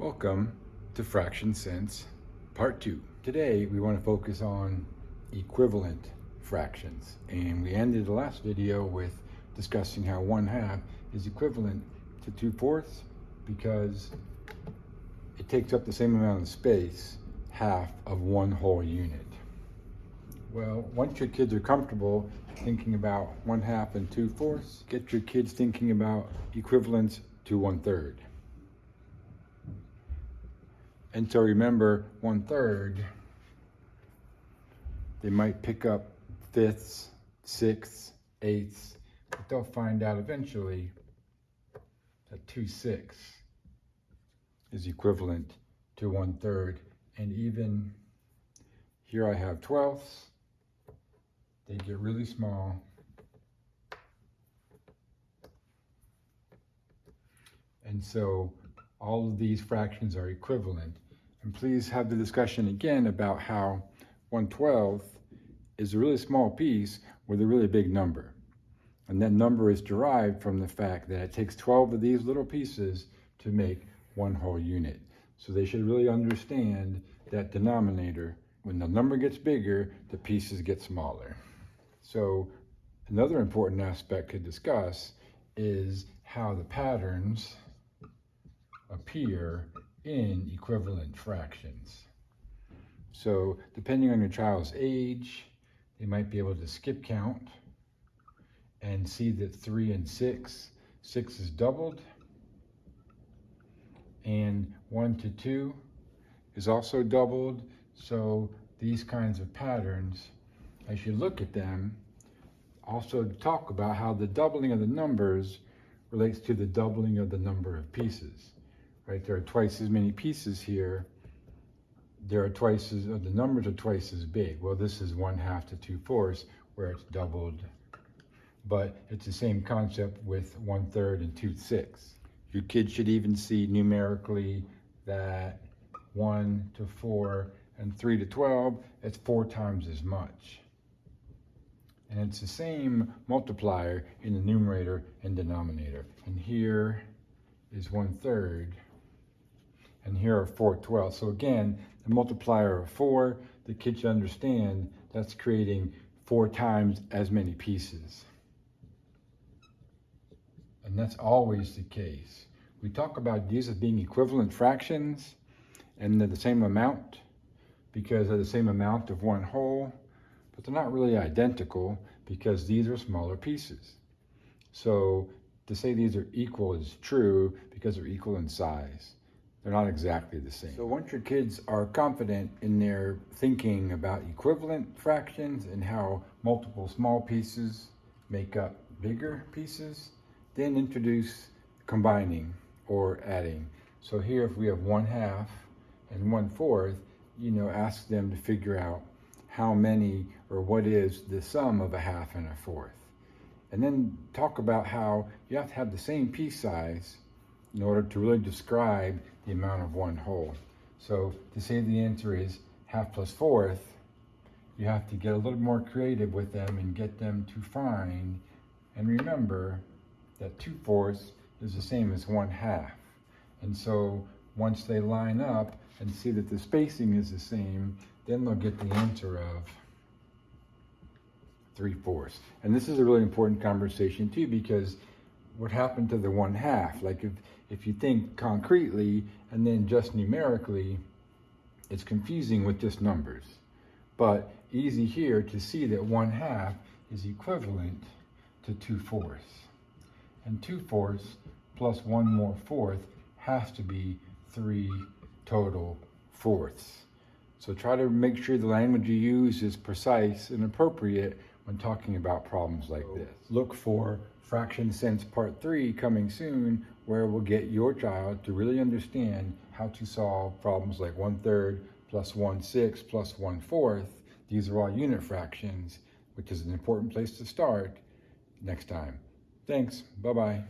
Welcome to Fraction Sense Part 2. Today we want to focus on equivalent fractions, and we ended the last video with discussing how 1/2 is equivalent to 2/4 because it takes up the same amount of space, half of one whole unit. Well, once your kids are comfortable thinking about 1/2 and 2/4, get your kids thinking about equivalence to 1/3. And so remember, 1/3, they might pick up fifths, sixths, eighths, but they'll find out eventually that 2/6 is equivalent to 1/3. And even here I have 12ths. They get really small. And so all of these fractions are equivalent. And please have the discussion again about how 1/12 is a really small piece with a really big number. And that number is derived from the fact that it takes 12 of these little pieces to make one whole unit. So they should really understand that denominator. When the number gets bigger, the pieces get smaller. So another important aspect to discuss is how the patterns appear in equivalent fractions. So depending on your child's age, they might be able to skip count and see that 3 and 6 is doubled, and 1 to 2 is also doubled. So these kinds of patterns, as you look at them, also talk about how the doubling of the numbers relates to the doubling of the number of pieces. Right, there are twice as many pieces here. The numbers are twice as big. Well, this is 1/2 to 2/4 where it's doubled, but it's the same concept with 1/3 and 2/6. Your kids should even see numerically that 1 to 4 and 3 to 12, it's 4 times as much. And it's the same multiplier in the numerator and denominator. And here is 1/3. And here are 4/12. So again, the multiplier of 4, the kids should understand that's creating 4 times as many pieces. And that's always the case. We talk about these as being equivalent fractions, and they're the same amount because they're the same amount of one whole, but they're not really identical because these are smaller pieces. So to say these are equal is true because they're equal in size. They're not exactly the same. So once your kids are confident in their thinking about equivalent fractions and how multiple small pieces make up bigger pieces, then introduce combining or adding. So here, if we have 1/2 and 1/4, ask them to figure out how many or what is the sum of a 1/2 and a 1/4. And then talk about how you have to have the same piece size in order to really describe the amount of one whole. So to say the answer is 1/2 plus 1/4, you have to get a little more creative with them and get them to find and remember that 2/4 is the same as 1/2. And so once they line up and see that the spacing is the same, then they'll get the answer of 3/4. And this is a really important conversation too, because what happened to the 1/2? Like if you think concretely and then just numerically, it's confusing with just numbers. But easy here to see that 1/2 is equivalent to 2/4. And 2/4 plus one more 1/4 has to be 3 total 1/4. So try to make sure the language you use is precise and appropriate when talking about problems like this. Look for Fraction Sense Part 3 coming soon, where we'll get your child to really understand how to solve problems like 1/3 plus 1/6 plus 1/4. These are all unit fractions, which is an important place to start next time. Thanks. Bye-bye.